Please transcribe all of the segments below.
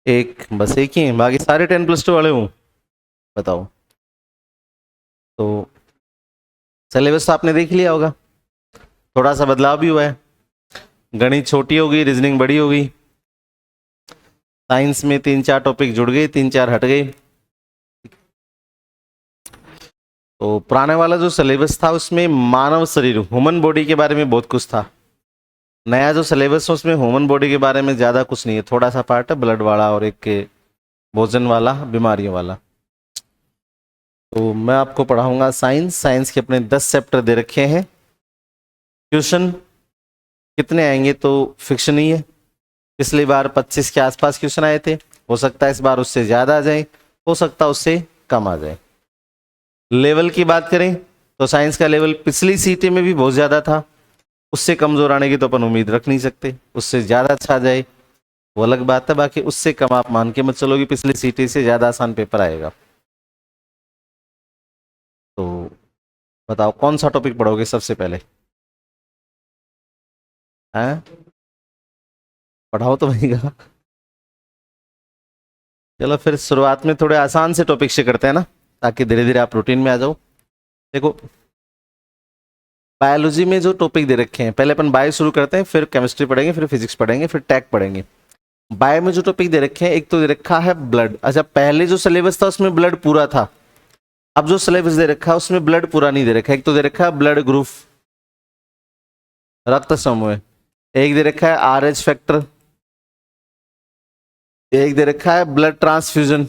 एक, बस एक ही है, बाकी सारे 10+2 वाले हूँ। बताओ। तो सिलेबस तो आपने देख लिया होगा, थोड़ा सा बदलाव भी हुआ है। गणित छोटी होगी, रीजनिंग बड़ी होगी। साइंस में 3-4 टॉपिक जुड़ गए, 3-4 हट गए। तो पुराने वाला जो सिलेबस था उसमें मानव शरीर, ह्यूमन बॉडी के बारे में बहुत कुछ था। नया जो सिलेबस है उसमें ह्यूमन बॉडी के बारे में ज़्यादा कुछ नहीं है, थोड़ा सा पार्ट है ब्लड वाला और एक भोजन वाला, बीमारियों वाला। तो मैं आपको पढ़ाऊंगा साइंस। साइंस के अपने 10 चैप्टर दे रखे हैं। क्वेश्चन कितने आएंगे तो फिक्शन ही है। पिछली बार 25 के आसपास क्वेश्चन आए थे, हो सकता है इस बार उससे ज़्यादा आ जाए, हो सकता है उससे कम आ जाए। लेवल की बात करें तो साइंस का लेवल पिछली सीटी में भी बहुत ज़्यादा था, उससे कमज़ोर आने की तो अपन उम्मीद रख नहीं सकते। उससे ज़्यादा अच्छा आ जाए वो अलग बात है, बाकी उससे कम आप मान के मत चलोगे, पिछली सीटी से ज़्यादा आसान पेपर आएगा। तो बताओ कौन सा टॉपिक पढ़ोगे सबसे पहले? हैं? पढ़ाओ तो भैया। चलो फिर शुरुआत में थोड़े आसान से टॉपिक से करते हैं ना, ताकि धीरे धीरे आप रूटीन में आ जाओ। देखो, बायोलॉजी में जो टॉपिक दे रखे हैं, पहले अपन बायो शुरू करते हैं, फिर केमिस्ट्री पढ़ेंगे, फिर फिजिक्स पढ़ेंगे, फिर टेक पढ़ेंगे। बायो में जो टॉपिक दे रखे हैं, एक तो दे रखा है ब्लड। अच्छा, पहले जो सिलेबस था उसमें ब्लड पूरा था, अब जो सिलेबस दे रखा है उसमें ब्लड पूरा नहीं दे रखा है। एक तो दे रखा है ब्लड ग्रुप, रक्त समूह, एक दे रखा है RH फैक्टर, एक दे रखा है ब्लड ट्रांसफ्यूजन,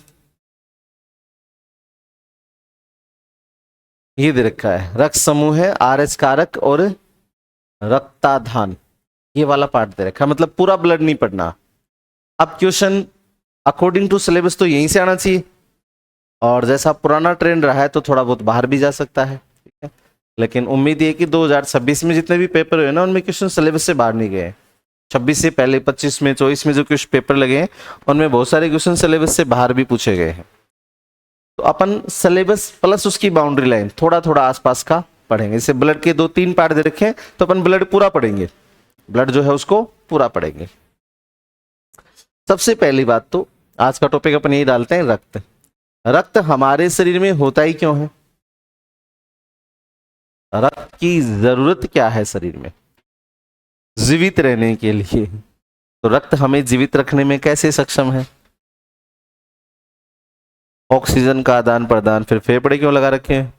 ये दे रखा है रक्त समूह है, RH कारक और रक्ताधान, ये वाला पार्ट दे रखा है। मतलब पूरा ब्लड नहीं पढ़ना। अब क्वेश्चन अकॉर्डिंग टू सिलेबस तो यहीं से आना चाहिए, और जैसा पुराना ट्रेंड रहा है तो थोड़ा बहुत बाहर भी जा सकता है, ठीक है। लेकिन उम्मीद ये कि 2026 में जितने भी पेपर हुए ना, उनमें क्वेश्चन सिलेबस से बाहर नहीं गए। 26 से पहले 25 में 24 में जो कुछ पेपर लगे हैं उनमें बहुत सारे क्वेश्चन सिलेबस से बाहर भी पूछे गए हैं। तो अपन सिलेबस प्लस उसकी बाउंड्री लाइन थोड़ा थोड़ा आसपास का पढ़ेंगे। जैसे ब्लड के 2-3 पार्ट दे रखे हैं तो अपन ब्लड पूरा पढ़ेंगे, ब्लड जो है उसको पूरा पढ़ेंगे। सबसे पहली बात तो आज का टॉपिक अपन यही डालते हैं, रक्त। रक्त हमारे शरीर में होता ही क्यों है? रक्त की जरूरत क्या है शरीर में जीवित रहने के लिए? तो रक्त हमें जीवित रखने में कैसे सक्षम है? ऑक्सीजन का आदान प्रदान। फिर फेफड़े क्यों लगा रखे हैं?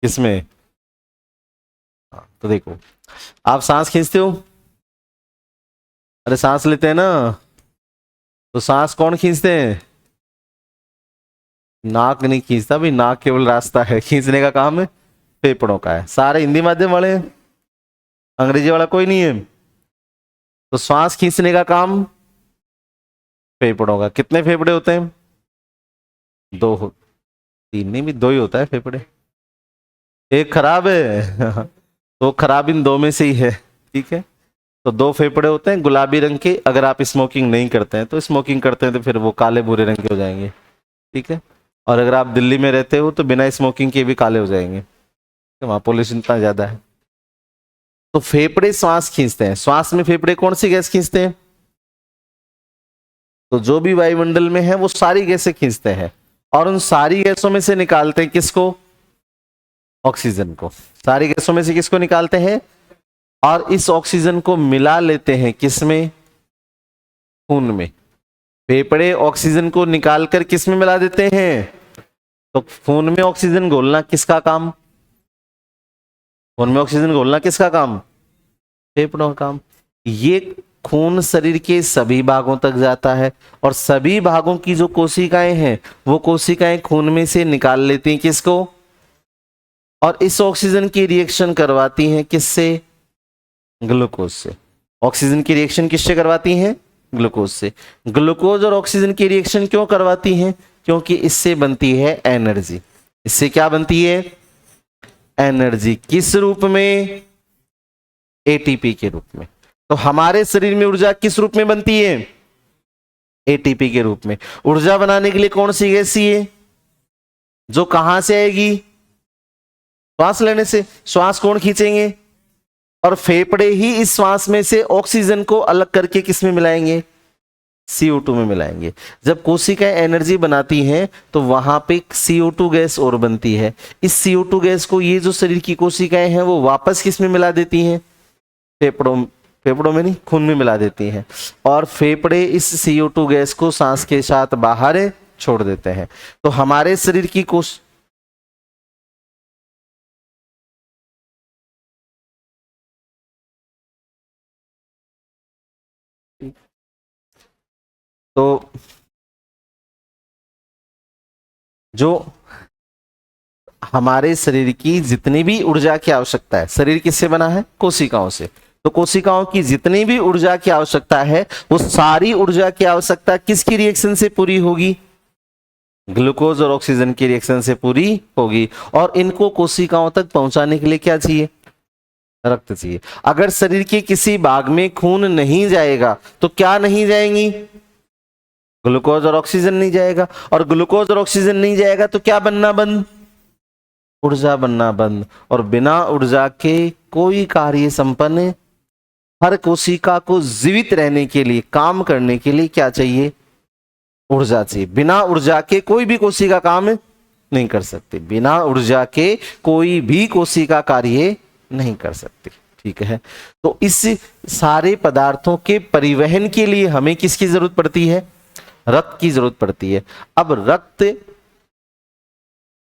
किसमें? तो देखो, आप सांस खींचते हो, अरे सांस लेते हैं ना, तो सांस कौन खींचते हैं? नाक नहीं खींचता भाई, नाक केवल रास्ता है, खींचने का काम है फेफड़ों का है। सारे हिंदी माध्यम वाले हैं, अंग्रेजी वाला कोई नहीं है। तो श्वास खींचने का काम फेफड़ों का। कितने फेफड़े होते हैं? 2 3 नहीं भी 2 ही होता है फेफड़े, एक खराब है। तो खराब इन 2 में से ही है, ठीक है। तो 2 फेफड़े होते हैं गुलाबी रंग के, अगर आप स्मोकिंग नहीं करते हैं तो, स्मोकिंग करते हैं तो फिर वो काले भूरे रंग के हो जाएंगे, ठीक है। और अगर आप दिल्ली में रहते हो तो बिना स्मोकिंग के भी काले हो जाएंगे, तो वहाँ पोल्यूशन इतना ज़्यादा है। तो फेफड़े श्वास खींचते हैं। श्वास में फेफड़े कौन सी गैस खींचते हैं? तो जो भी वायुमंडल में है वो सारी गैसें खींचते हैं, और उन सारी गैसों में से निकालते हैं किसको? ऑक्सीजन को। सारी गैसों में से किसको निकालते हैं? और इस ऑक्सीजन को मिला लेते हैं किसमें? खून में। फेफड़े ऑक्सीजन को निकालकर किस में मिला देते हैं? तो खून में ऑक्सीजन घोलना किसका काम? खून में ऑक्सीजन घोलना किसका काम? फेफड़ों का काम। ये खून शरीर के सभी भागों तक जाता है, और सभी भागों की जो कोशिकाएं हैं वो कोशिकाएं खून में से निकाल लेती हैं किसको? और इस ऑक्सीजन की रिएक्शन करवाती हैं किससे? ग्लूकोज से। ऑक्सीजन की रिएक्शन किससे करवाती हैं? ग्लूकोज से। ग्लूकोज और ऑक्सीजन की रिएक्शन क्यों करवाती हैं? क्योंकि इससे बनती है एनर्जी। इससे क्या बनती है? एनर्जी। किस रूप में? एटीपी के रूप में। तो हमारे शरीर में ऊर्जा किस रूप में बनती है? एटीपी के रूप में। ऊर्जा बनाने के लिए कौन सी गैस चाहिए? जो कहां से आएगी? श्वास लेने से। श्वास कौन खींचेंगे? और फेफड़े ही इस श्वास में से ऑक्सीजन को अलग करके किस में मिलाएंगे, CO2 में मिलाएंगे। जब कोशिकाएं एनर्जी बनाती हैं तो वहां पे CO2 गैस और बनती है। इस CO2 गैस को ये जो शरीर की कोशिकाएं हैं वो वापस किस में मिला देती हैं, फेफड़ों में नहीं, खून में मिला देती हैं। और फेफड़े इस CO2 गैस को सांस के साथ बाहर छोड़ देते हैं। तो हमारे शरीर की कोश तो जो हमारे शरीर की जितनी भी ऊर्जा की आवश्यकता है, शरीर किससे बना है, कोशिकाओं से। तो कोशिकाओं की जितनी भी ऊर्जा की आवश्यकता है वो सारी ऊर्जा की आवश्यकता किसकी रिएक्शन से पूरी होगी, ग्लूकोज और ऑक्सीजन की रिएक्शन से पूरी होगी। और इनको कोशिकाओं तक पहुंचाने के लिए क्या चाहिए, रक्त चाहिए। अगर शरीर के किसी भाग में खून नहीं जाएगा तो क्या नहीं जाएंगी, ग्लूकोज और ऑक्सीजन नहीं जाएगा। और ग्लूकोज और ऑक्सीजन नहीं जाएगा तो क्या बनना बंद, ऊर्जा बनना बंद। और बिना ऊर्जा के कोई कार्य संपन्न, हर कोशिका को जीवित रहने के लिए, काम करने के लिए क्या चाहिए, ऊर्जा चाहिए। बिना ऊर्जा के कोई भी कोशिका काम नहीं कर सकती, बिना ऊर्जा के कोई भी कोशिका कार्य नहीं कर सकती। ठीक है, तो इस सारे पदार्थों के परिवहन के लिए हमें किसकी जरूरत पड़ती है, रक्त की जरूरत पड़ती है। अब रक्त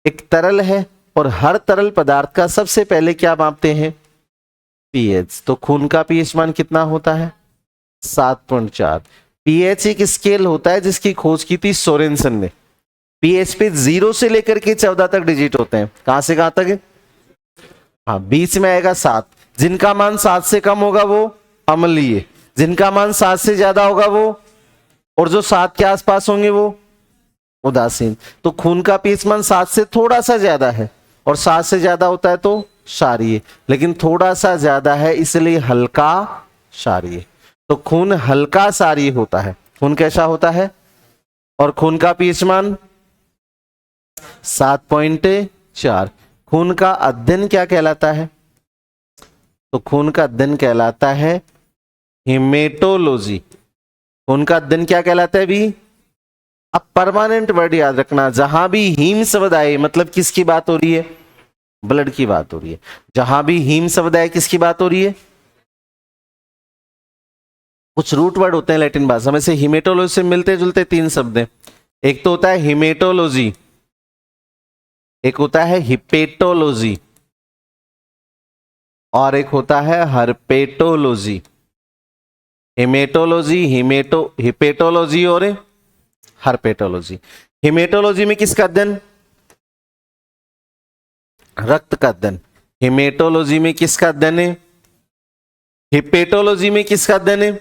एक तरल है और हर तरल पदार्थ का सबसे पहले क्या मापते हैं, पीएच। तो खून का पीएच मान कितना होता है, 7.4। पीएच एक स्केल होता है जिसकी खोज की थी सोरेनसन ने। पीएच पे 0 से लेकर के 14 तक डिजिट होते हैं। कहां से कहां तक, हाँ, बीच में आएगा 7। जिनका मान 7 से कम होगा वो अम्लीय, जिनका मान 7 से ज्यादा होगा वो, और जो 7 के आसपास होंगे वो उदासीन। तो खून का पीएच मान 7 से थोड़ा सा ज्यादा है, और 7 से ज्यादा होता है तो क्षारीय, लेकिन थोड़ा सा ज्यादा है इसलिए हल्का क्षारीय। तो खून हल्का क्षारीय होता है। खून कैसा होता है, और खून का पीएच मान 7.4। खून का अध्ययन क्या कहलाता है, तो खून का अध्ययन कहलाता है हेमेटोलॉजी। खून का अध्ययन क्या कहलाता है भी, अब परमानेंट वर्ड याद रखना, जहां भी हीम शब्द आए मतलब किसकी बात हो रही है, ब्लड की बात हो रही है। जहां भी हीम शब्द आए किसकी बात हो रही है, कुछ रूट वर्ड होते हैं लैटिन भाषा में से हिमेटोलॉजी से मिलते जुलते 3 शब्द हैं। एक तो होता है हिमेटोलॉजी, एक होता है हिपेटोलॉजी, और एक होता है हर्पेटोलॉजी। हिमेटोलॉजी, हिपेटोलॉजी और हर्पेटोलॉजी। हिमेटोलॉजी में किसका अध्ययन, रक्त का अध्ययन। हिमेटोलॉजी में किसका अध्ययन है, हिपेटोलॉजी में किसका अध्ययन है,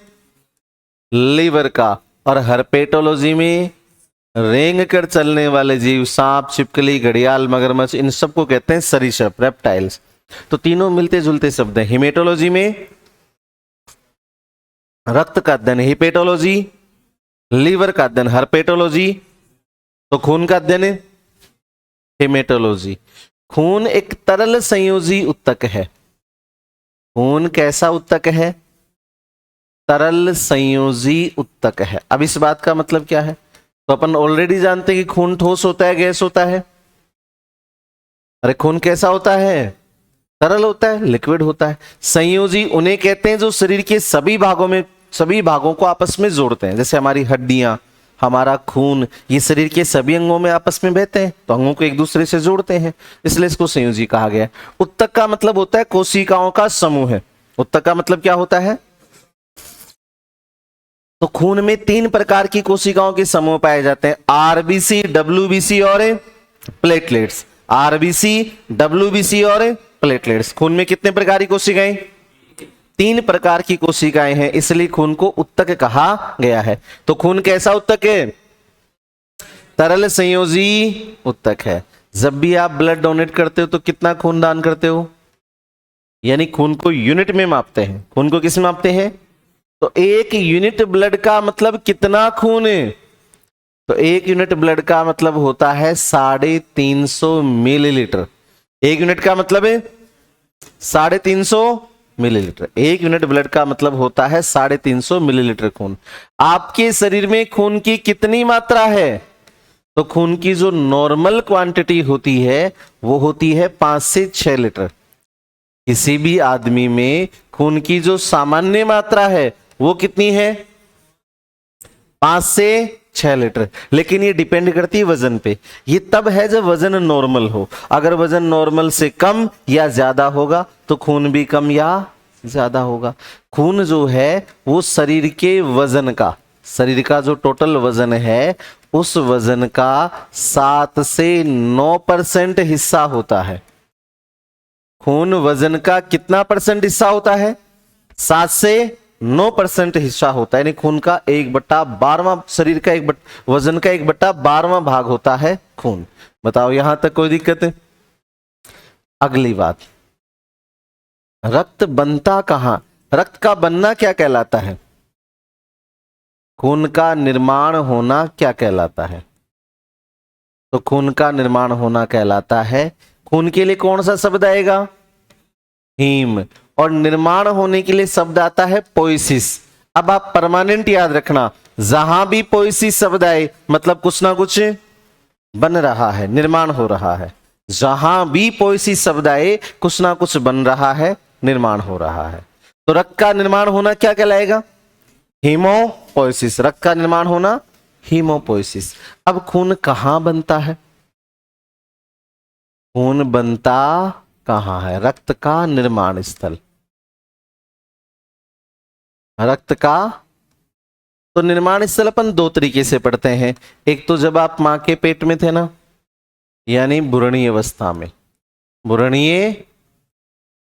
लीवर का। और हर्पेटोलॉजी में रेंग कर चलने वाले जीव, सांप, छिपकली, घड़ियाल, मगरमच्छ, इन सबको कहते हैं सरीसृप, रेप्टाइल्स। तो तीनों मिलते जुलते शब्द हैं। हिमेटोलॉजी में रक्त का अध्ययन, हिपेटोलॉजी लीवर का अध्ययन, हर्पेटोलॉजी तो खून का अध्ययन है, हिमेटोलॉजी। खून एक तरल संयोजी उत्तक है। खून कैसा उत्तक है, तरल संयोजी उत्तक है। अब इस बात का मतलब क्या है, तो अपन ऑलरेडी जानते हैं कि खून ठोस होता है, गैस होता है। अरे खून कैसा होता है, तरल होता है, लिक्विड होता है। संयोजी उन्हें कहते हैं जो शरीर के सभी भागों को आपस में जोड़ते हैं। जैसे हमारी हड्डियां, हमारा खून, ये शरीर के सभी अंगों में आपस में बहते हैं, तो अंगों को एक दूसरे से जोड़ते हैं, इसलिए इसको संयोजी कहा गया है। उत्तक का मतलब होता है कोशिकाओं का समूह है। उत्तक का मतलब क्या होता है, तो खून में 3 प्रकार की कोशिकाओं के समूह पाए जाते हैं, आरबीसी, डब्ल्यूबीसी और प्लेटलेट्स। आरबीसी, डब्ल्यूबीसी और प्लेटलेट्स। खून में कितने प्रकार की कोशिकाएं, 3 प्रकार की कोशिकाएं हैं, इसलिए खून को उत्तक कहा गया है। तो खून कैसा उत्तक है, तरल संयोजी उत्तक है। जब भी आप ब्लड डोनेट करते हो तो कितना खून दान करते हो, यानी खून को यूनिट में मापते हैं। खून को किस में मापते हैं, तो 1 यूनिट ब्लड का मतलब कितना खून है, तो 1 यूनिट ब्लड का मतलब होता है 350 मिलीलीटर। 1 यूनिट का मतलब है 350 मिलीलीटर। 1 यूनिट ब्लड का मतलब होता है 350 मिलीलीटर खून। आपके शरीर में खून की कितनी मात्रा है? तो खून की जो नॉर्मल क्वांटिटी होती है वो होती है 5 से 6 लीटर। किसी भी आदमी में खून की जो सामान्य मात्रा है वो कितनी है? 5 से 6 लीटर। लेकिन ये डिपेंड करती है वजन पे। ये तब है जब वजन नॉर्मल हो। अगर वजन नॉर्मल से कम या ज्यादा होगा तो खून भी कम या ज्यादा होगा। खून जो है वो शरीर के वजन का, शरीर का जो टोटल वजन है उस वजन का 7 से 9% हिस्सा होता है। खून वजन का कितना परसेंट हिस्सा होता है? 7 से 9% हिस्सा होता है। यानी खून का 1/12, शरीर का वजन का 1/12 भाग होता है खून। बताओ यहां तक कोई दिक्कत है? अगली बात, रक्त बनता कहां? रक्त का बनना क्या कहलाता है? खून का निर्माण होना क्या कहलाता है? तो खून का निर्माण होना कहलाता है, खून के लिए कौन सा शब्द आएगा? हीम। और निर्माण होने के लिए शब्द आता है पोइसिस। अब आप परमानेंट याद रखना, जहां भी पोइसिस शब्द आए मतलब कुछ ना कुछ बन रहा है, निर्माण हो रहा है। जहां भी पोइसिस शब्द आए कुछ ना कुछ बन रहा है, निर्माण हो रहा है। तो रक्त का निर्माण होना क्या कहलाएगा? हीमोपोइसिस। रक्त का निर्माण होना हीमोपोइसिस। अब खून कहां बनता है? खून बनता कहां है? रक्त का निर्माण स्थल, रक्त का तो निर्माण स्थल अपन 2 तरीके से पढ़ते हैं। एक तो जब आप मां के पेट में थे ना, यानी भ्रूणीय अवस्था में, भ्रूणीय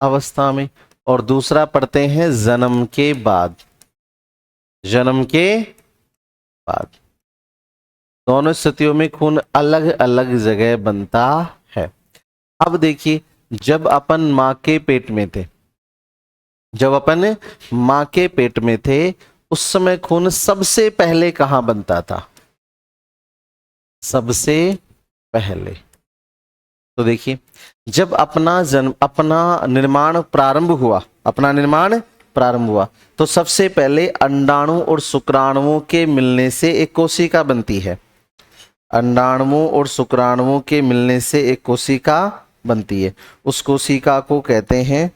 अवस्था में। और दूसरा पढ़ते हैं जन्म के बाद, जन्म के बाद। दोनों स्थितियों में खून अलग अलग जगह बनता है। अब देखिए, जब अपन मां के पेट में थे, जब अपन मां के पेट में थे उस समय खून सबसे पहले कहां बनता था? सबसे पहले तो देखिए, जब अपना जन्म, अपना निर्माण प्रारंभ हुआ, अपना निर्माण प्रारंभ हुआ तो सबसे पहले अंडाणु और शुक्राणुओं के मिलने से एक कोशिका बनती है। अंडाणुओं और शुक्राणुओं के मिलने से एक कोशिका बनती है। उस कोशिका को कहते हैं,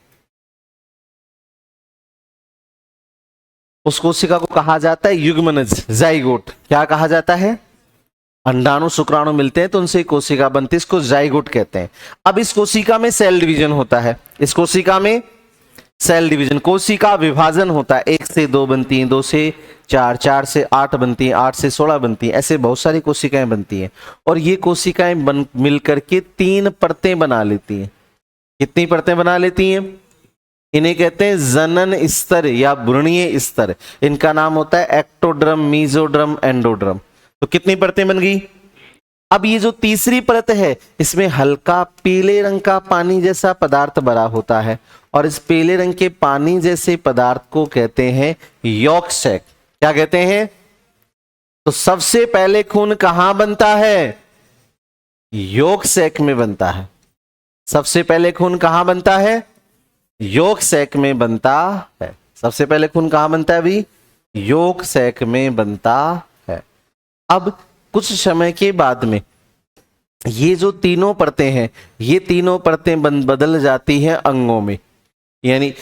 उस कोशिका को कहा जाता है युग्मनज, जाइगोट। क्या कहा जाता है? अंडाणु शुक्राणु मिलते हैं तो उनसे कोशिका बनती है, इसको जाइगोट कहते हैं। अब इस कोशिका में सेल डिवीजन होता है, इस कोशिका में सेल डिवीजन, कोशिका विभाजन होता है। 1 से 2 बनती हैं, 2 से 4, 4 से 8 बनती हैं, 8 से 16 बनती हैं। ऐसे बहुत सारी कोशिकाएं बनती हैं और ये कोशिकाएं बन मिलकर के 3 परतें बना लेती हैं। कितनी परतें बना लेती हैं? इन्हें कहते हैं जनन स्तर या भ्रूणीय स्तर। इनका नाम होता है एक्टोड्रम, मीजोड्रम, एंडोड्रम। तो कितनी परतें बन गई? अब ये जो तीसरी परत है इसमें हल्का पीले रंग का पानी जैसा पदार्थ भरा होता है और इस पीले रंग के पानी जैसे पदार्थ को कहते हैं यॉर्क सैक। क्या कहते हैं? तो सबसे पहले खून कहां बनता है? यॉर्क सैक में बनता है। सबसे पहले खून कहां बनता है? यॉर्क सैक में बनता है। सबसे पहले खून कहां बनता है? अभी यॉर्क सैक में बनता है। अब कुछ समय के बाद में ये जो तीनों परतें हैं, ये तीनों परतें बदल जाती हैं अंगों में। यानी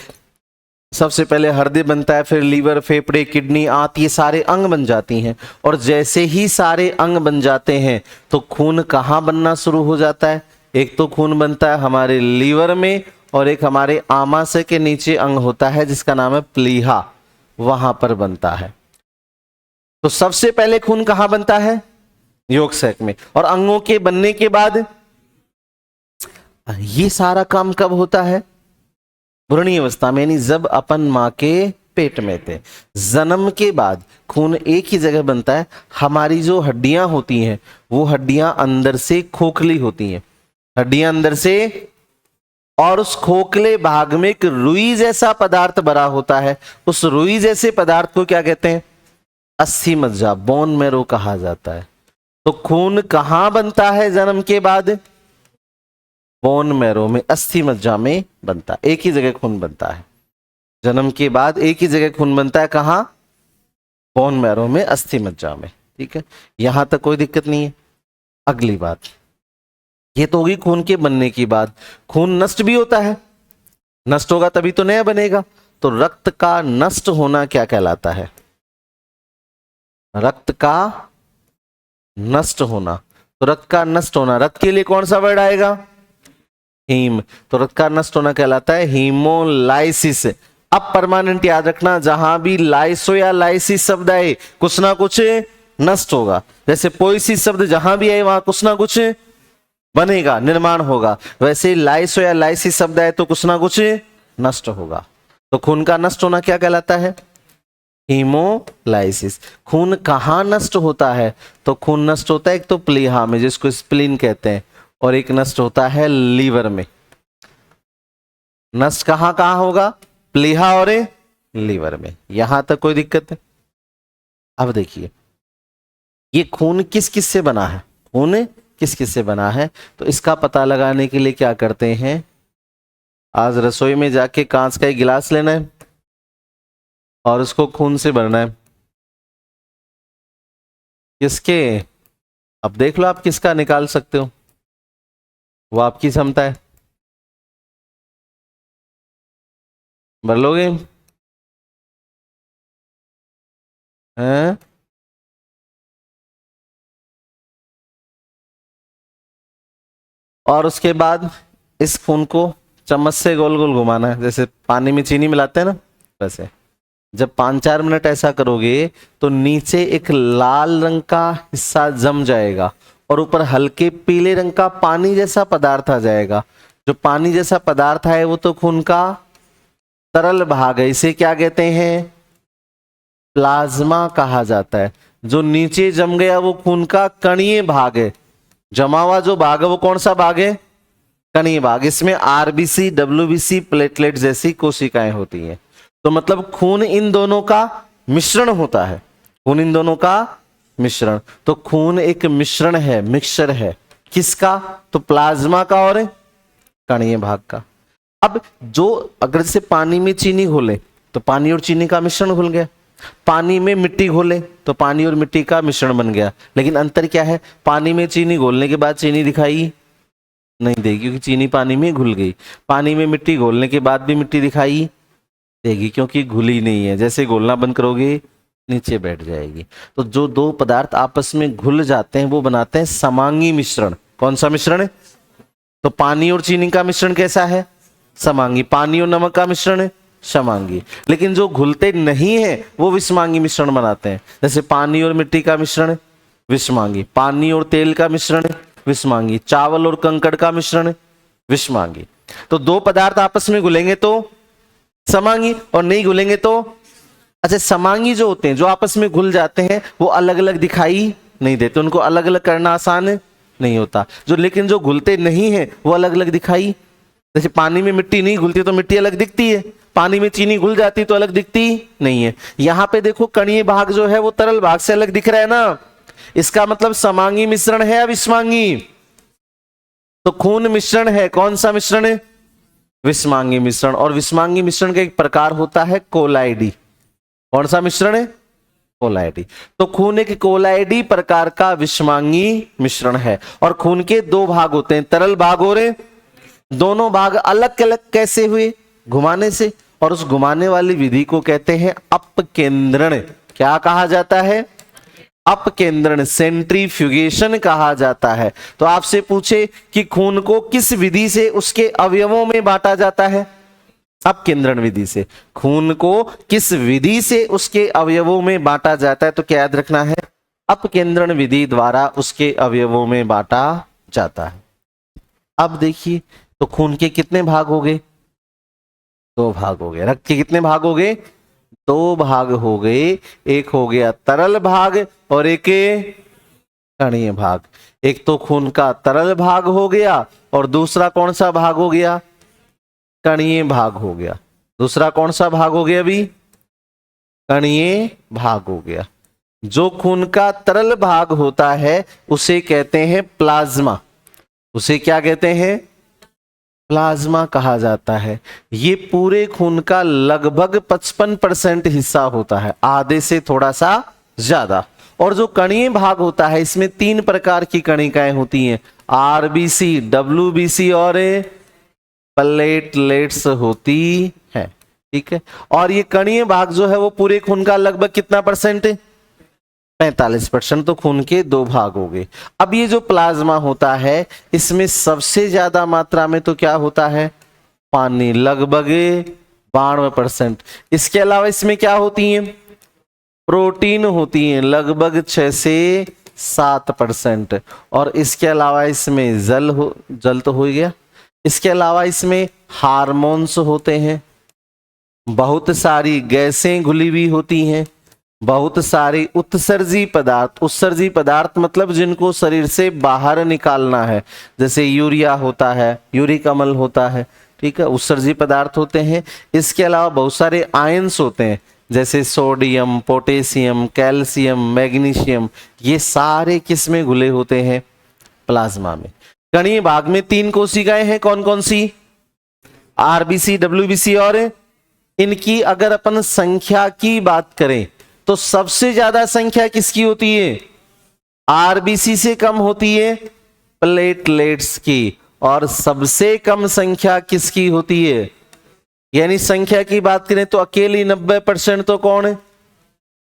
सबसे पहले हृदय बनता है, फिर लीवर, फेफड़े, किडनी, आंत, ये सारे अंग बन जाती हैं। और जैसे ही सारे अंग बन जाते हैं तो खून कहां बनना शुरू हो जाता है? एक तो खून बनता है हमारे लीवर में और एक हमारे आमाशय के नीचे अंग होता है जिसका नाम है प्लीहा, वहां पर बनता है। तो सबसे पहले खून कहां बनता है? यॉर्क सैक में। और अंगों के बनने के बाद ये सारा काम कब होता है? भ्रूणीय अवस्था में, यानी जब अपन मां के पेट में थे। जन्म के बाद खून एक ही जगह बनता है। हमारी जो हड्डियां होती हैं वो हड्डियां अंदर से खोखली होती हैं, हड्डियां अंदर से, और उस खोखले भाग में एक रुई जैसा पदार्थ भरा होता है। उस रुई जैसे पदार्थ को क्या कहते हैं? अस्थि मज्जा, बोन मैरो कहा जाता है। तो खून कहां बनता है जन्म के बाद? बोन मैरो में, अस्थि मज्जा में बनता है। एक ही जगह खून बनता है। जन्म के बाद एक ही जगह खून बनता है, कहाँ? बोन मैरो में, अस्थि मज्जा में। ठीक है, यहां तक कोई दिक्कत नहीं है। अगली बात, ये तो होगी खून के बनने की बात। खून नष्ट भी होता है, नष्ट होगा तभी तो नया बनेगा। तो रक्त का नष्ट होना क्या कहलाता है? रक्त का नष्ट होना। तो रक्त का नष्ट होना, रक्त के लिए कौन सा वर्ड आएगा? हीम। तो रक्त का नष्ट होना कहलाता है हीमोलाइसिस। अब परमानेंट याद रखना, जहां भी लाइसो या लाइसिस शब्द आए कुछ ना कुछ नष्ट होगा। जैसे पोइसिस शब्द जहां भी आए वहां कुछ ना कुछ बनेगा, निर्माण होगा। वैसे लाइसो या लाइसिस शब्द आए तो कुछ ना कुछ नष्ट होगा। तो खून का नष्ट होना क्या कहलाता है? हीमोलाइसिस। खून कहाँ नष्ट होता है? तो खून नष्ट होता है एक तो प्लीहा में, जिसको स्प्लीन कहते हैं, और एक नष्ट होता है लीवर में। नष्ट कहाँ कहाँ होगा? प्लीहा और लीवर में। यहां तक कोई दिक्कत है? अब देखिए, ये खून किस किस से बना है? खून किस किस से बना है? तो इसका पता लगाने के लिए क्या करते हैं, आज रसोई में जाके कांच का एक गिलास लेना है और उसको खून से भरना है। किसके? अब देख लो आप किसका निकाल सकते हो, वो आपकी क्षमता है। भर लोगे? हैं? और उसके बाद इस खून को चम्मच से गोल गोल घुमाना है, जैसे पानी में चीनी मिलाते हैं ना, वैसे। जब 5-4 मिनट ऐसा करोगे तो नीचे एक लाल रंग का हिस्सा जम जाएगा और ऊपर हल्के पीले रंग का पानी जैसा पदार्थ आ जाएगा। जो पानी जैसा पदार्थ है वो तो खून का तरल भाग है, इसे क्या कहते हैं? प्लाज्मा कहा जाता है। जो नीचे जम गया वो खून का कणीय भाग है। जमा हुआ जो भाग है वो कौन सा भाग है? कणीय भाग। इसमें आरबीसी, डब्ल्यूबीसी, प्लेटलेट जैसी कोशिकाएं होती हैं। तो मतलब खून इन दोनों का मिश्रण होता है। खून इन दोनों का मिश्रण। तो खून एक मिश्रण है, मिक्सचर है। किसका? तो प्लाज्मा का और कणीय भाग का। अब जो अगर से पानी में चीनी घोले तो पानी और चीनी का मिश्रण घुल गया, पानी में मिट्टी घोले तो पानी और मिट्टी का मिश्रण बन गया। लेकिन अंतर क्या है? पानी में चीनी घोलने के बाद चीनी दिखाई नहीं देगी क्योंकि चीनी पानी में घुल गई। पानी में मिट्टी घोलने के बाद भी मिट्टी दिखाई देगी क्योंकि घुली नहीं है। जैसे घोलना बंद करोगे नीचे बैठ जाएगी। तो जो दो पदार्थ आपस में घुल जाते हैं वो बनाते हैं समांगी मिश्रण। कौन सा मिश्रण है? तो पानी और चीनी का मिश्रण कैसा है? समांगी। पानी और नमक का मिश्रण है समांगी। लेकिन जो घुलते नहीं है वो विषमांगी मिश्रण बनाते हैं। जैसे पानी और मिट्टी का मिश्रण विषमांगी, पानी और तेल का मिश्रण विषमांगी, चावल और कंकड़ का मिश्रण विषमांगी। तो दो पदार्थ आपस में घुलेंगे तो समांगी और नहीं घुलेंगे तो। अच्छा, समांगी जो होते हैं, जो आपस में घुल जाते हैं, वो अलग अलग दिखाई नहीं देते, उनको अलग अलग करना आसान नहीं होता। जो लेकिन जो घुलते नहीं है वो अलग अलग दिखाई, जैसे पानी में मिट्टी नहीं घुलती तो मिट्टी अलग दिखती है, पानी में चीनी घुल जाती तो अलग दिखती नहीं है। यहां पे देखो कणीय भाग जो है वो तरल भाग से अलग दिख रहा है ना, इसका मतलब समांगी मिश्रण है या विषमांगी? तो खून मिश्रण है, कौन सा मिश्रण है? विषमांगी मिश्रण। और विषमांगी मिश्रण का एक प्रकार होता है कोलाइडी। कौन सा मिश्रण है? कोलाइडी। तो खून एक कोलाइडी प्रकार का विषमांगी मिश्रण है। और खून के दो भाग होते हैं, तरल भाग और दोनों भाग अलग अलग कैसे हुए? घुमाने से। और उस घुमाने वाली विधि को कहते हैं अपकेंद्रण। क्या कहा जाता है? अपकेंद्रण, सेंट्रीफ्यूगेशन कहा जाता है। तो आपसे पूछे कि खून को किस विधि से उसके अवयवों में बांटा जाता है? अपकेंद्रण विधि से। खून को किस विधि से उसके अवयवों में बांटा जाता है? तो क्या याद रखना है? अपकेंद्रण विधि द्वारा उसके अवयवों में बांटा जाता है। अब देखिए, तो खून के कितने भाग हो गए? 2 भाग हो गए। रक्त के कितने भाग हो गए? 2 भाग हो गए। एक हो गया तरल भाग और एक कणीय भाग। एक तो खून का तरल भाग हो गया और दूसरा कौन सा भाग हो गया? कणीय भाग हो गया। दूसरा कौन सा भाग हो गया? अभी कणीय भाग हो गया। जो खून का तरल भाग होता है उसे कहते हैं प्लाज्मा। उसे क्या कहते हैं? प्लाज्मा कहा जाता है। ये पूरे खून का लगभग 55% हिस्सा होता है, आधे से थोड़ा सा ज्यादा। और जो कणीय भाग होता है इसमें 3 प्रकार की कणिकाएं होती हैं, आरबीसी, डब्ल्यूबीसी और प्लेटलेट्स होती है। ठीक है, और ये कणीय भाग जो है वो पूरे खून का लगभग कितना परसेंट है? 45%। तो खून के 2 भाग हो गए। अब ये जो प्लाज्मा होता है इसमें सबसे ज्यादा मात्रा में तो क्या होता है? पानी, लगभग 92%। इसके अलावा इसमें क्या होती है? प्रोटीन होती है, लगभग 6 से 7%। और इसके अलावा इसमें जल तो हो गया। इसके अलावा इसमें हार्मोन्स होते हैं, बहुत सारी गैसें घुली हुई होती हैं, बहुत सारे उत्सर्जी पदार्थ। उत्सर्जी पदार्थ मतलब जिनको शरीर से बाहर निकालना है, जैसे यूरिया होता है, यूरिक अम्ल होता है। ठीक है, उत्सर्जी पदार्थ होते हैं। इसके अलावा बहुत सारे आयंस होते हैं, जैसे सोडियम, पोटेशियम, कैल्शियम, मैग्नीशियम। ये सारे किस में घुले होते हैं? प्लाज्मा में। कणीय भाग में 3 कोशिकाएं हैं, कौन कौन सी? आरबीसी, डब्ल्यूबीसी और इनकी अगर अपन संख्या की बात करें तो सबसे ज्यादा संख्या किसकी होती है? आरबीसी से कम होती है प्लेटलेट्स की। और सबसे कम संख्या किसकी होती है? यानी संख्या की बात करें तो अकेली 90% तो कौन है?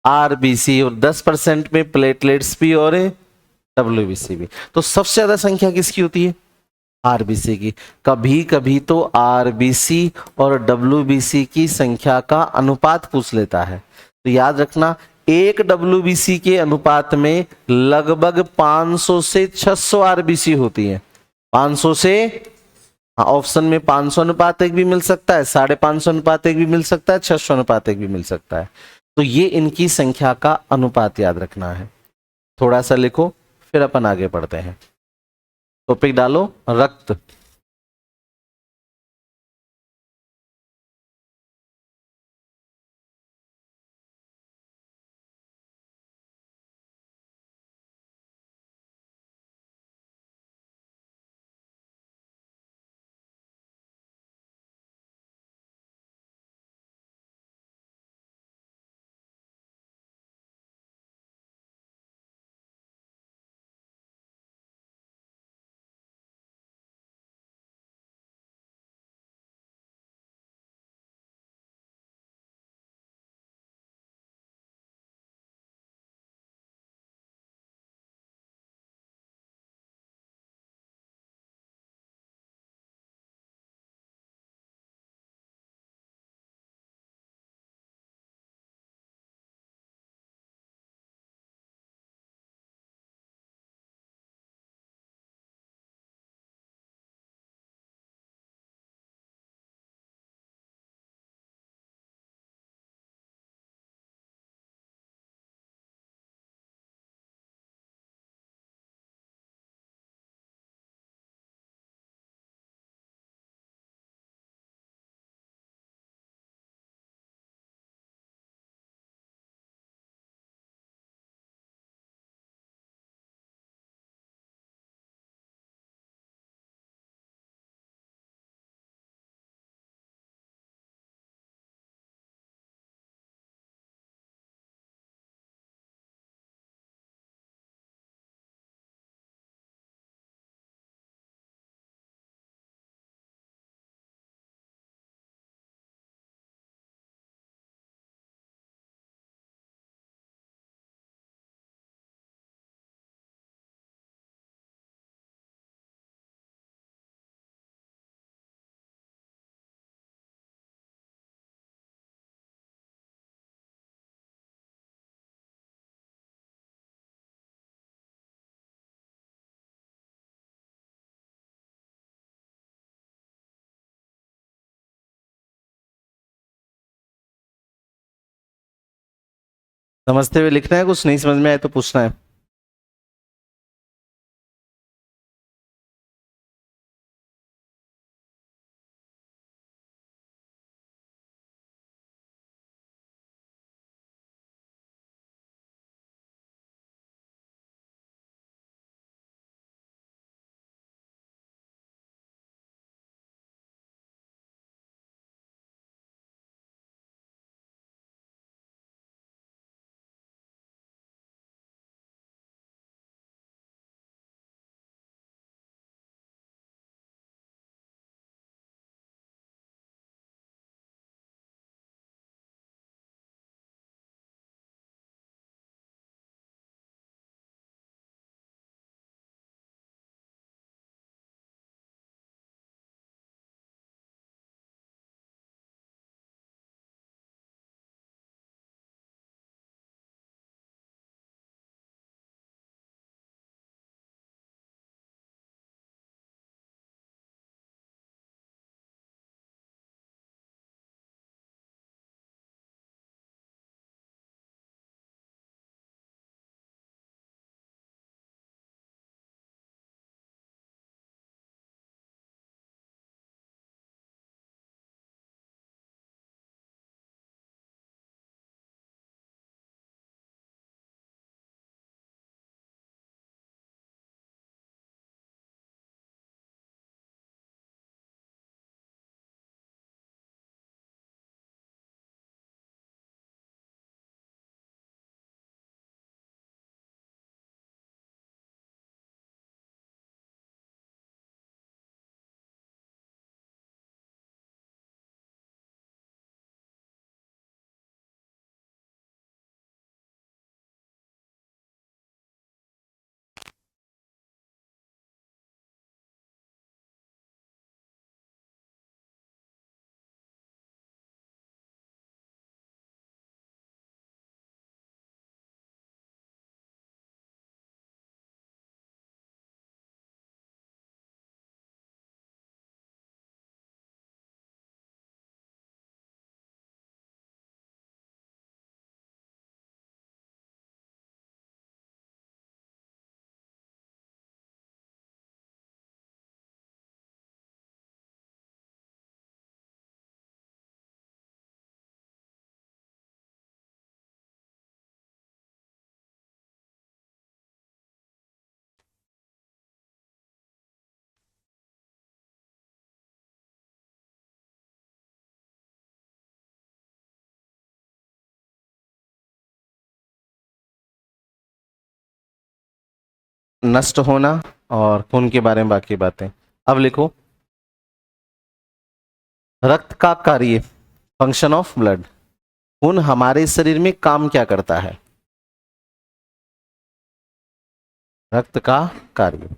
आरबीसी। और 10% में प्लेटलेट्स भी और डब्ल्यूबीसी भी। तो सबसे ज्यादा संख्या किसकी होती है? आरबीसी की। कभी कभी तो आरबीसी और डब्ल्यूबीसी की संख्या का अनुपात पूछ लेता है, तो याद रखना एक डब्ल्यूबीसी के अनुपात में लगभग 500 से 600 आरबीसी होती है। 500 से, हाँ, ऑप्शन में 500 अनुपात 1 भी मिल सकता है, 550 अनुपात 1 भी मिल सकता है, 600 अनुपात 1 भी मिल सकता है। तो ये इनकी संख्या का अनुपात याद रखना है। थोड़ा सा लिखो, फिर अपन आगे बढ़ते हैं। टॉपिक डालो, रक्त। समझते हुए लिखना है, कुछ नहीं समझ में आए तो पूछना है। नष्ट होना और खून के बारे में बाकी बातें। अब लिखो रक्त का कार्य, फंक्शन ऑफ ब्लड। खून हमारे शरीर में काम क्या करता है? रक्त का कार्य।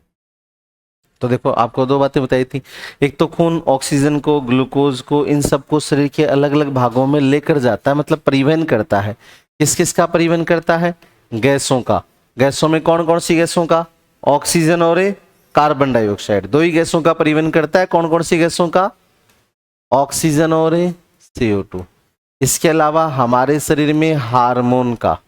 तो देखो आपको दो बातें बताई थी, एक तो खून ऑक्सीजन को, ग्लूकोज को, इन सबको शरीर के अलग अलग भागों में लेकर जाता है, मतलब परिवहन करता है। किस किस का परिवहन करता है? गैसों का। गैसों में कौन कौन सी गैसों का? ऑक्सीजन और कार्बन डाइऑक्साइड, दो ही गैसों का परिवहन करता है। कौन कौन सी गैसों का? ऑक्सीजन और CO2। इसके अलावा हमारे शरीर में हार्मोन का,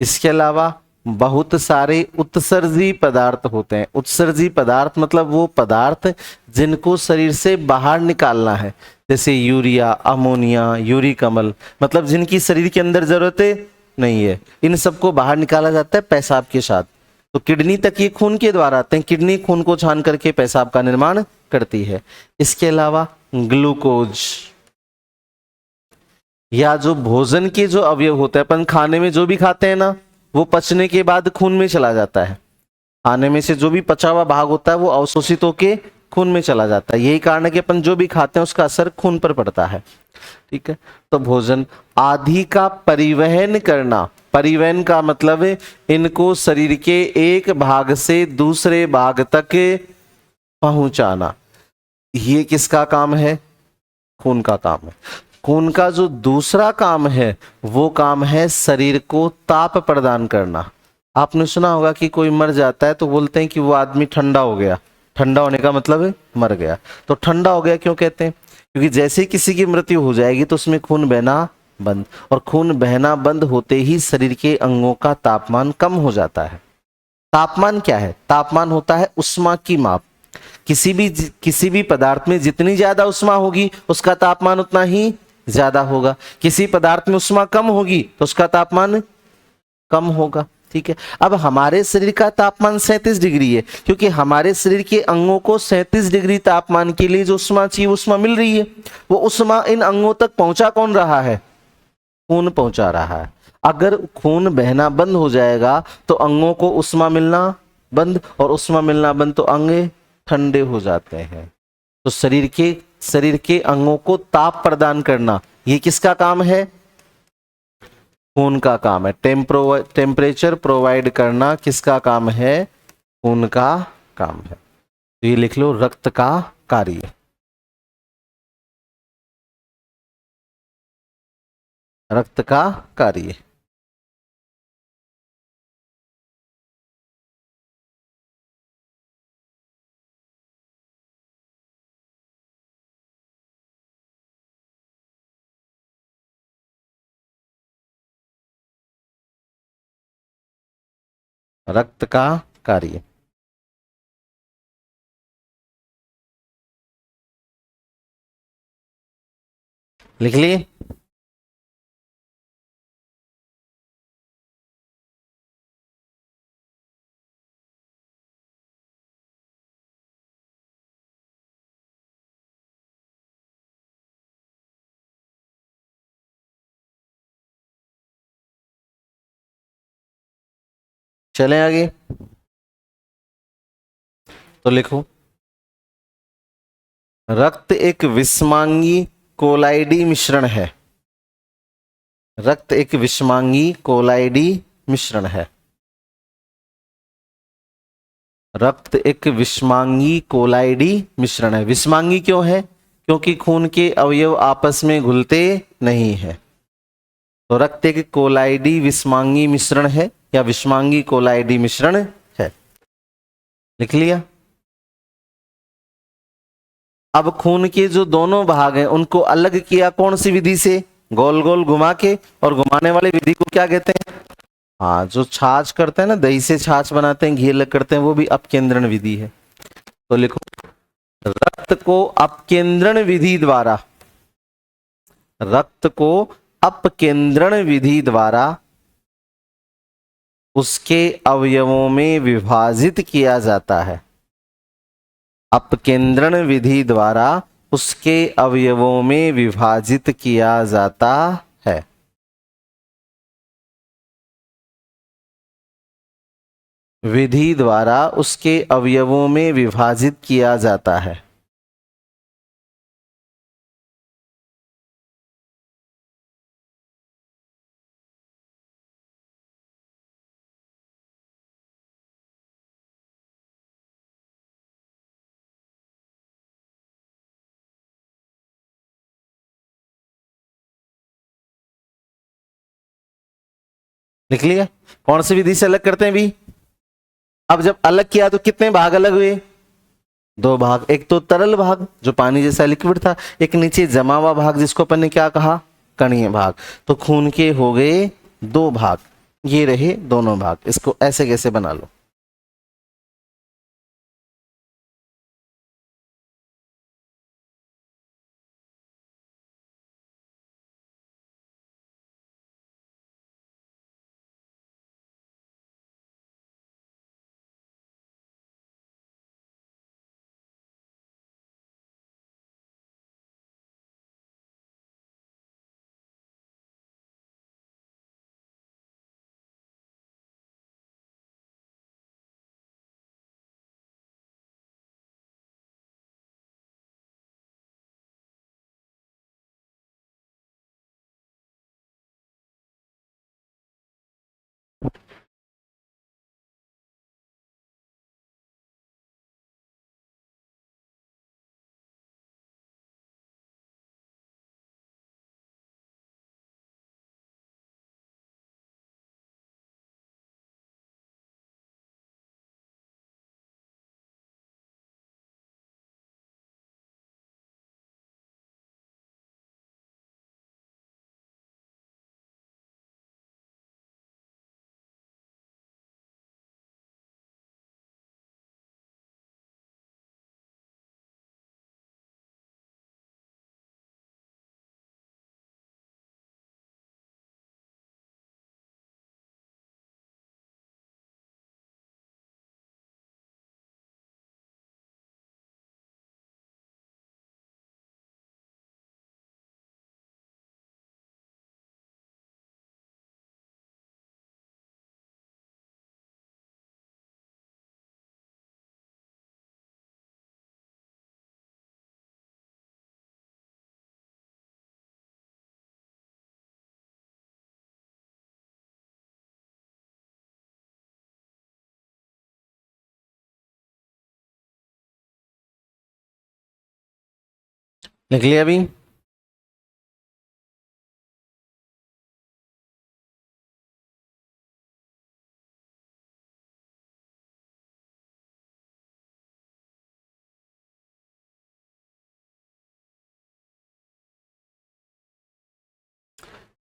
इसके अलावा बहुत सारे उत्सर्जी पदार्थ होते हैं। उत्सर्जी पदार्थ मतलब वो पदार्थ जिनको शरीर से बाहर निकालना है, जैसे यूरिया, अमोनिया, यूरिक अम्ल, मतलब जिनकी शरीर के अंदर जरूरत नहीं है, इन सबको बाहर निकाला जाता है पेशाब के साथ। तो किडनी तक ये खून के द्वारा आते हैं, किडनी खून को छान करके पेशाब का निर्माण करती है। इसके अलावा ग्लूकोज, या जो भोजन के जो अवयव होते हैं, अपन खाने में जो भी खाते हैं ना, वो पचने के बाद खून में चला जाता है। खाने में से जो भी पचा हुआ भाग होता है वो अवशोषित होके खून में चला जाता है। यही कारण है कि अपन जो भी खाते हैं उसका असर खून पर पड़ता है। ठीक है, तो भोजन आदि का परिवहन करना, परिवहन का मतलब इनको शरीर के एक भाग से दूसरे भाग तक पहुंचाना, ये किसका काम है? खून का काम है। खून का जो दूसरा काम है वो काम है शरीर को ताप प्रदान करना। आपने सुना होगा कि कोई मर जाता है तो बोलते हैं कि वो आदमी ठंडा हो गया। ठंडा होने का मतलब है मर गया। तो ठंडा हो गया क्यों कहते हैं? क्योंकि जैसे किसी की मृत्यु हो जाएगी तो उसमें खून बहना बंद, और खून बहना बंद होते ही शरीर के अंगों का तापमान कम हो जाता है। तापमान क्या है? तापमान होता है उष्मा की माप। किसी भी पदार्थ में जितनी ज्यादा उष्मा होगी उसका तापमान उतना ही ज्यादा होगा। किसी पदार्थ में उष्मा कम होगी तो उसका तापमान कम होगा। ठीक है, अब हमारे शरीर का तापमान 37 डिग्री है, क्योंकि हमारे शरीर के अंगों को 37 डिग्री तापमान के लिए जो उष्मा चाहिए उष्मा मिल रही है। वो उष्मा इन अंगों तक पहुंचा कौन रहा है? खून पहुंचा रहा है। अगर खून बहना बंद हो जाएगा तो अंगों को उष्मा मिलना बंद, और उष्मा मिलना बंद तो अंग ठंडे हो जाते हैं। तो शरीर के अंगों को ताप प्रदान करना ये किसका काम है? खून का काम है। टेम्परेचर प्रोवाइड करना किसका काम है? खून का काम है। तो ये लिख लो रक्त का कार्य। रक्त का कार्य। रक्त का कार्य लिख लिए। चलें आगे, तो लिखो रक्त एक विषमांगी कोलाइडी मिश्रण है। रक्त एक विषमांगी कोलाइडी मिश्रण है। रक्त एक विषमांगी कोलाइडी मिश्रण है। विषमांगी क्यों है? क्योंकि खून के अवयव आपस में घुलते नहीं है। तो रक्त एक कोलाइडी विषमांगी मिश्रण है या विषमांगी कोलाइडी मिश्रण है। लिख लिया। अब खून के जो दोनों भाग हैं उनको अलग किया कौन सी विधि से? गोल गोल घुमा के, और घुमाने वाली विधि को क्या कहते हैं? हाँ, जो छाछ करते हैं ना, दही से छाछ बनाते हैं, घी अलग करते हैं, वो भी अपकेंद्रण विधि है। तो लिखो रक्त को अपकेंद्रण विधि द्वारा, रक्त को अपकेंद्रण विधि द्वारा उसके अवयवों में विभाजित किया जाता है। अपकेंद्रण विधि द्वारा उसके अवयवों में विभाजित किया जाता है। विधि द्वारा उसके अवयवों में विभाजित किया जाता है। लिख लिया? कौन सी विधि से अलग करते हैं भी? अब जब अलग किया तो कितने भाग अलग हुए? दो भाग। एक तो तरल भाग जो पानी जैसा लिक्विड था, एक नीचे जमा हुआ भाग जिसको अपन ने क्या कहा? कणीय भाग। तो खून के हो गए दो भाग, ये रहे दोनों भाग। इसको ऐसे कैसे बना लो? लिख लिया अभी?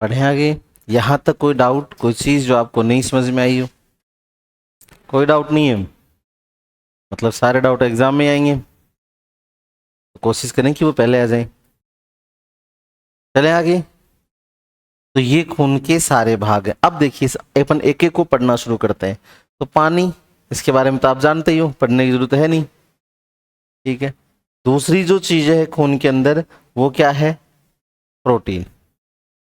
पढ़े आगे? यहां तक कोई डाउट, कोई चीज जो आपको नहीं समझ में आई हो? कोई डाउट नहीं है? मतलब सारे डाउट एग्जाम में आएंगे? तो कोशिश करें कि वो पहले आ जाए। चले आगे। तो ये खून के सारे भाग हैं। अब देखिए अपन एक एक को पढ़ना शुरू करते हैं। तो पानी, इसके बारे में तो आप जानते ही हो, पढ़ने की जरूरत है नहीं, ठीक है। दूसरी जो चीज है खून के अंदर वो क्या है? प्रोटीन।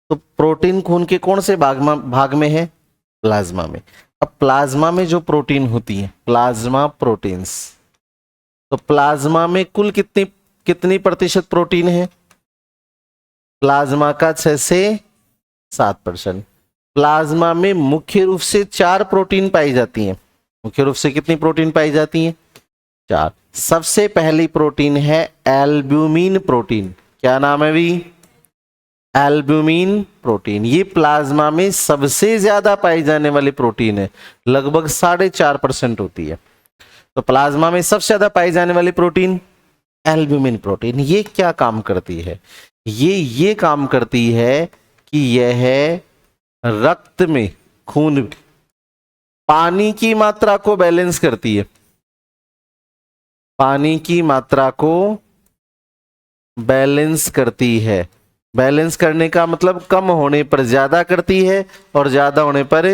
तो प्रोटीन खून के कौन से भाग में है? प्लाज्मा में। अब प्लाज्मा में जो प्रोटीन होती है, प्लाज्मा प्रोटीन्स, तो प्लाज्मा में कुल कितनी कितनी प्रतिशत प्रोटीन है? प्लाज्मा का 6 से 7%। प्लाज्मा में मुख्य रूप से 4 प्रोटीन पाई जाती हैं। मुख्य रूप से कितनी प्रोटीन पाई जाती हैं? 4। सबसे पहली प्रोटीन है एल्ब्यूमिन प्रोटीन। क्या नाम है भी? Albumin protein. ये प्लाज्मा में सबसे ज्यादा पाई जाने वाली प्रोटीन है, लगभग 4.5% होती है। तो प्लाज्मा में सबसे ज्यादा पाई जाने वाली प्रोटीन एल्ब्यूमिन प्रोटीन। ये क्या काम करती है? ये काम करती है कि यह रक्त में, खून, पानी की मात्रा को बैलेंस करती है। पानी की मात्रा को बैलेंस करती है। बैलेंस करने का मतलब कम होने पर ज्यादा करती है और ज्यादा होने पर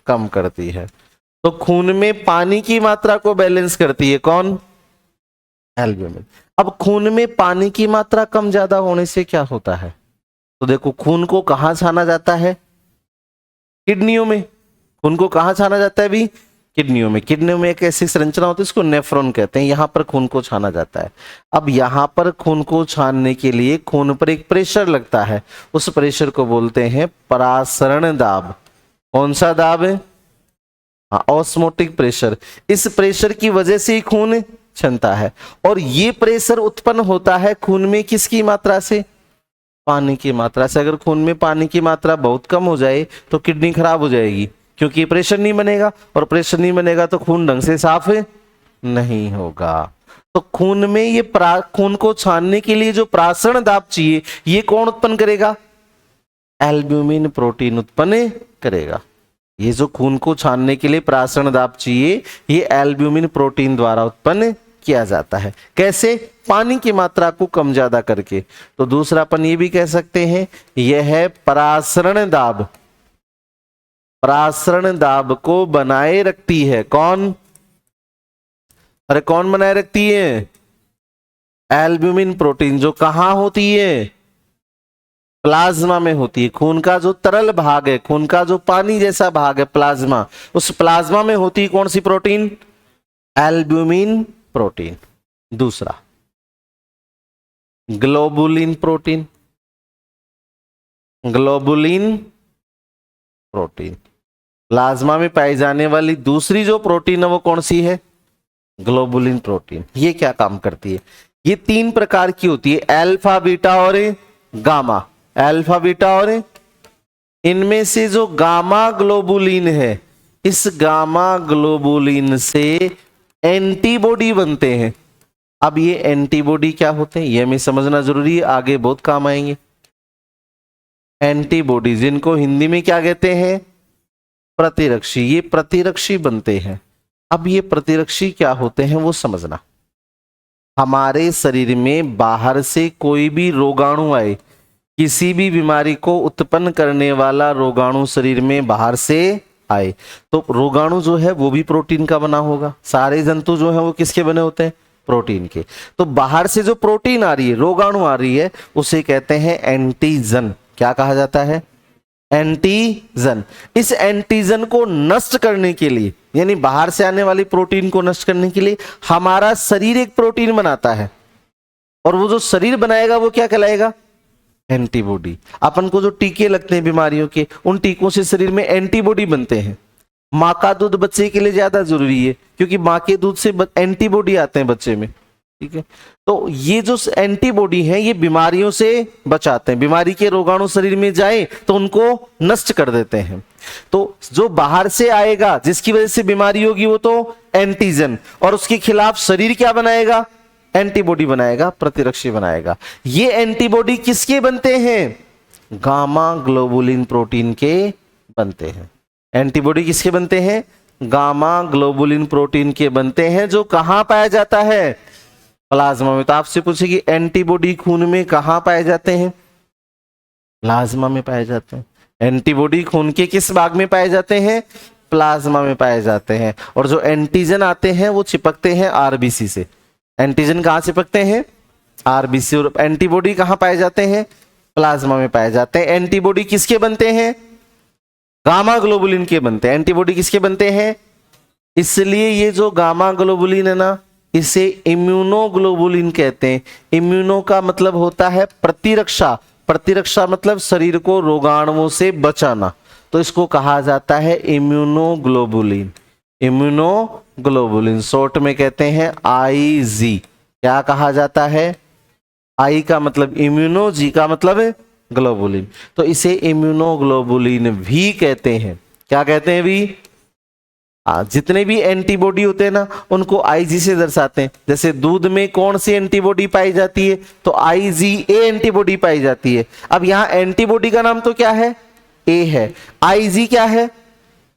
कम करती है। तो खून में पानी की मात्रा को बैलेंस करती है कौन? एल्ब्यूमिन। अब खून में पानी की मात्रा कम ज्यादा होने से क्या होता है? तो देखो खून को कहां छाना जाता है? किडनियों में। खून को कहां छाना जाता है भी? किडनियों में एक ऐसी संरचना होती है इसको नेफ्रॉन कहते हैं, यहां पर खून को छाना जाता है। अब यहां पर खून को छानने के लिए खून पर एक प्रेशर लगता है, उस प्रेशर को बोलते हैं परासरण दाब। कौन सा दाब है? Osmotic pressure. इस प्रेशर की वजह से ही खून छनता है, और ये प्रेशर उत्पन्न होता है खून में किसकी मात्रा से? पानी की मात्रा से। अगर खून में पानी की मात्रा बहुत कम हो जाए तो किडनी खराब हो जाएगी, क्योंकि प्रेशर नहीं बनेगा, और प्रेशर नहीं बनेगा तो खून ढंग से साफ नहीं होगा। तो खून में ये खून को छानने के लिए जो प्रासरण दाब चाहिए, ये कौन उत्पन्न करेगा? एल्ब्यूमिन प्रोटीन उत्पन्न करेगा। ये जो खून को छानने के लिए प्रासरण दाब चाहिए, ये एल्ब्यूमिन प्रोटीन द्वारा उत्पन्न किया जाता है। कैसे? पानी की मात्रा को कम ज्यादा करके। तो दूसरा अपन ये भी कह सकते हैं, यह है परासरण दाब। परासरण दाब को बनाए रखती है कौन? अरे कौन बनाए रखती है? एल्ब्यूमिन प्रोटीन, जो कहां होती है? प्लाज्मा में होती है। खून का जो तरल भाग है, खून का जो पानी जैसा भाग है प्लाज्मा, उस प्लाज्मा में होती है कौन सी प्रोटीन? Albumin protein. दूसरा globulin protein. Globulin protein plasma में पाई जाने वाली दूसरी जो प्रोटीन है वो कौन सी है? Globulin protein. ये क्या काम करती है? ये 3 प्रकार की होती है, अल्फा, बीटा और गामा। अल्फा, बीटा और इनमें से जो गामा ग्लोबुलिन है, इस गामा ग्लोबुलिन से एंटीबॉडी बनते हैं। अब ये एंटीबॉडी क्या होते हैं, ये हमें समझना जरूरी है, आगे बहुत काम आएंगे। एंटीबॉडी, जिनको हिंदी में क्या कहते हैं? प्रतिरक्षी। ये प्रतिरक्षी बनते हैं। अब ये प्रतिरक्षी क्या होते हैं वो समझना। हमारे शरीर में बाहर से कोई भी रोगाणु आए, किसी भी बीमारी को उत्पन्न करने वाला रोगाणु शरीर में बाहर से आए, तो रोगाणु जो है वो भी प्रोटीन का बना होगा। सारे जंतु जो है वो किसके बने होते हैं? प्रोटीन के। तो बाहर से जो प्रोटीन आ रही है, रोगाणु आ रही है, उसे कहते हैं एंटीजन। क्या कहा जाता है? एंटीजन। इस एंटीजन को नष्ट करने के लिए, यानी बाहर से आने वाली प्रोटीन को नष्ट करने के लिए, हमारा शरीर एक प्रोटीन बनाता है, और वो जो शरीर बनाएगा वो क्या कहलाएगा? एंटीबॉडी। अपन को जो टीके लगते हैं बीमारियों के, उन टीकों से शरीर में एंटीबॉडी बनते हैं। माँ का दूध बच्चे के लिए ज्यादा जरूरी है, क्योंकि माँ के दूध से एंटीबॉडी आते हैं बच्चे में। ठीक है, तो ये जो एंटीबॉडी है ये बीमारियों से बचाते हैं। बीमारी के रोगाणु शरीर में जाए तो उनको नष्ट कर देते हैं। तो जो बाहर से आएगा जिसकी वजह से बीमारी होगी वो तो एंटीजन, और उसके खिलाफ शरीर क्या बनाएगा? एंटीबॉडी बनाएगा, प्रतिरक्षी बनाएगा। ये एंटीबॉडी किसके बनते हैं? गामा ग्लोबुलिन प्रोटीन के बनते हैं। एंटीबॉडी किसके बनते हैं? गामा ग्लोबुलिन प्रोटीन के बनते हैं, जो कहां पाया जाता है? प्लाज्मा में। तो आपसे पूछेगी एंटीबॉडी खून में कहां पाए जाते हैं? प्लाज्मा में पाए जाते हैं। एंटीबॉडी खून के किस भाग में पाए जाते हैं? प्लाज्मा में पाए जाते हैं। और जो एंटीजन आते हैं वो चिपकते हैं आरबीसी से। एंटीजन कहां चिपकते हैं? आरबीसी। और एंटीबॉडी कहां पाए जाते हैं? प्लाज्मा में पाए जाते हैं। एंटीबॉडी किसके बनते हैं? गामा ग्लोबुलिन के बनते हैं। एंटीबॉडी किसके बनते हैं? इसलिए ये जो गामा ग्लोबुलिन है ना, इसे इम्यूनोग्लोबुलिन कहते हैं। इम्यूनो का मतलब होता है प्रतिरक्षा। प्रतिरक्षा मतलब शरीर को रोगाणुओं से बचाना, तो इसको कहा जाता है इम्यूनोग्लोबुलिन। इम्यूनोग्लोबुलिन शॉर्ट में कहते हैं आईजी। क्या कहा जाता है? आई का मतलब इम्यूनो, जी का मतलब ग्लोबुलिन, तो इसे इम्यूनोग्लोबुलिन भी कहते हैं। क्या कहते हैं भी? जितने भी एंटीबॉडी होते हैं ना उनको आईजी से दर्शाते हैं। जैसे दूध में कौन सी एंटीबॉडी पाई जाती है? तो आईजीए एंटीबॉडी पाई जाती है। अब यहां एंटीबॉडी का नाम तो क्या है? ए है। आईजी क्या है?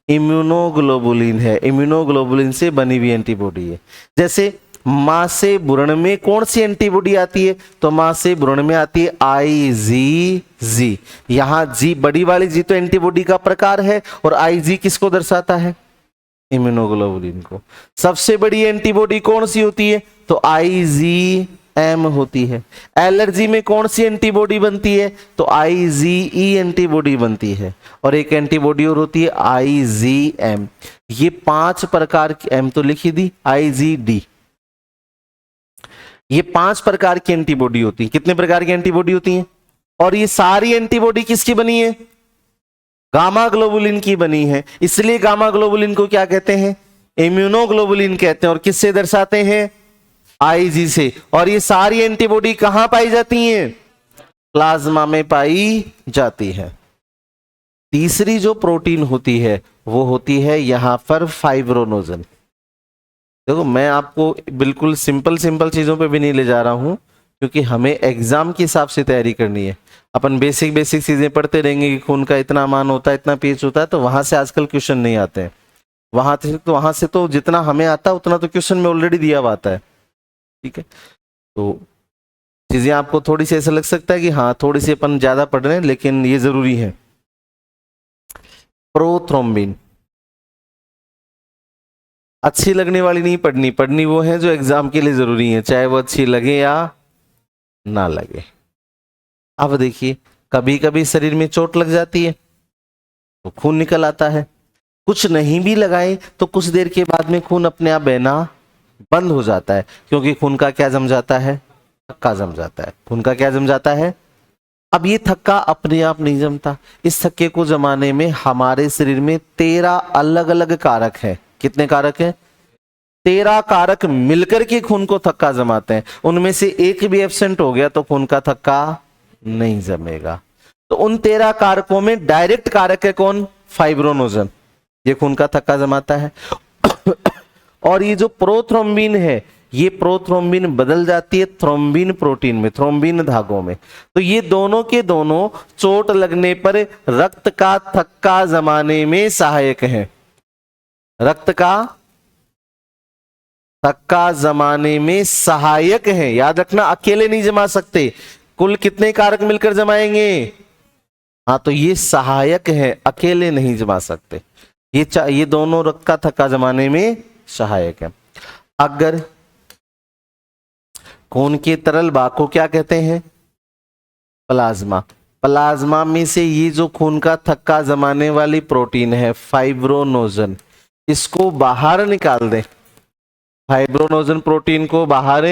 इम्यूनोग्लोबुलिन है। इम्यूनोग्लोबुलिन से बनी हुई एंटीबॉडी है। जैसे मां से भ्रूण में कौन सी एंटीबॉडी आती है? तो मां से भ्रूण में आती है आईजीजी। यहां जी, बड़ी वाली जी तो एंटीबॉडी का प्रकार है, और आईजी किसको दर्शाता है? इम्यूनोग्लोबुलिन को। सबसे बड़ी एंटीबॉडी कौन सी होती है? तो आईजीएम एम होती है। एलर्जी में कौन सी एंटीबॉडी बनती है? तो आईजीई एंटीबॉडी बनती है, और एक एंटीबॉडी और होती है आईजीएम। ये 5 प्रकार की, एम तो लिखी दी, आईजीडी, ये 5 प्रकार की एंटीबॉडी होती है। कितने प्रकार की एंटीबॉडी होती हैं? और ये सारी एंटीबॉडी किसकी बनी है? गामा ग्लोबुलिन की बनी है। इसलिए गामा ग्लोबुलिन को क्या कहते हैं? इम्यूनोग्लोबुलिन कहते हैं। और किससे दर्शाते हैं? आईजी से। और ये सारी एंटीबॉडी कहां पाई जाती हैं? प्लाज्मा में पाई जाती है। तीसरी जो प्रोटीन होती है वो होती है यहां पर फाइब्रोनोजन। देखो मैं आपको बिल्कुल सिंपल सिंपल चीजों पे भी नहीं ले जा रहा हूं, क्योंकि हमें एग्जाम के हिसाब से तैयारी करनी है। अपन बेसिक बेसिक चीजें पढ़ते रहेंगे कि खून का इतना मान होता है, इतना पीएच होता है, तो वहां से आजकल क्वेश्चन नहीं आते हैं। वहां से तो जितना हमें आता है उतना तो क्वेश्चन में ऑलरेडी दिया हुआ आता है। ठीक है, तो चीजें आपको थोड़ी सी ऐसा लग सकता है कि हाँ थोड़ी सी अपन ज्यादा पढ़ रहे हैं, लेकिन ये जरूरी है। प्रोथ्रोम्बिन अच्छी लगने वाली नहीं पढ़नी, पढ़नी वो है जो एग्जाम के लिए जरूरी है, चाहे वो अच्छी लगे या ना लगे। अब देखिए, कभी कभी शरीर में चोट लग जाती है तो खून निकल आता है। कुछ नहीं भी लगाए तो कुछ देर के बाद में खून अपने आप बहना बंद हो जाता है, क्योंकि खून का क्या जम जाता है? थक्का जम जाता है। खून का क्या जम जाता है? अब ये थक्का अपने आप नहीं जमता। इस थक्के को जमाने में हमारे शरीर में 13 अलग अलग कारक है। कितने कारक हैं? 13 कारक मिलकर के खून को थक्का जमाते हैं। उनमें से एक भी एब्सेंट हो गया तो खून का थक्का नहीं जमेगा। तो उन 13 कारकों में डायरेक्ट कारक है कौन? फाइब्रोनोजन। ये खून का थक्का जमाता है। और ये जो प्रोथ्रोम्बिन है, ये प्रोथ्रोम्बिन बदल जाती है थ्रोम्बिन प्रोटीन में, थ्रोम्बिन धागों में। तो ये दोनों के दोनों चोट लगने पर रक्त का थक्का जमाने में सहायक है। रक्त का थक्का जमाने में सहायक है। याद रखना, अकेले नहीं जमा सकते, कुल कितने कारक मिलकर जमाएंगे? हाँ, तो ये सहायक है, अकेले नहीं जमा सकते। ये दोनों रक्त का थक्का जमाने में सहायक है। अगर खून के तरल भाग को क्या कहते हैं? प्लाज्मा। प्लाज्मा में से ये जो खून का थक्का जमाने वाली प्रोटीन है फाइब्रोनोजन, इसको बाहर निकाल दें, फाइब्रोनोजन प्रोटीन को बाहर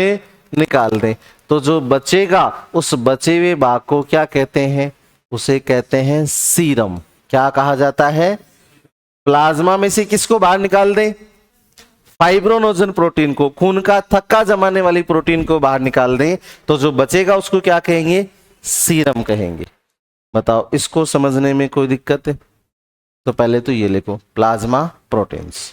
निकाल दें, तो जो बचेगा उस बचे हुए भाग को क्या कहते हैं? उसे कहते हैं सीरम। क्या कहा जाता है? प्लाज्मा में से किसको बाहर निकाल दें? फाइब्रोनोजन प्रोटीन को, खून का थक्का जमाने वाली प्रोटीन को बाहर निकाल दें, तो जो बचेगा उसको क्या कहेंगे? सीरम कहेंगे। बताओ, इसको समझने में कोई दिक्कत है? तो पहले तो ये लिखो, प्लाज्मा प्रोटीन्स।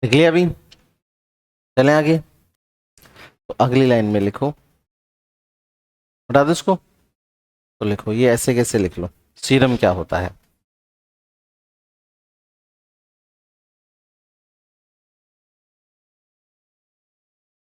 लिख लिया अभी? चलें आगे। तो अगली लाइन में लिखो, हटा दो इसको। तो लिखो ये ऐसे कैसे लिख लो, सीरम क्या होता है।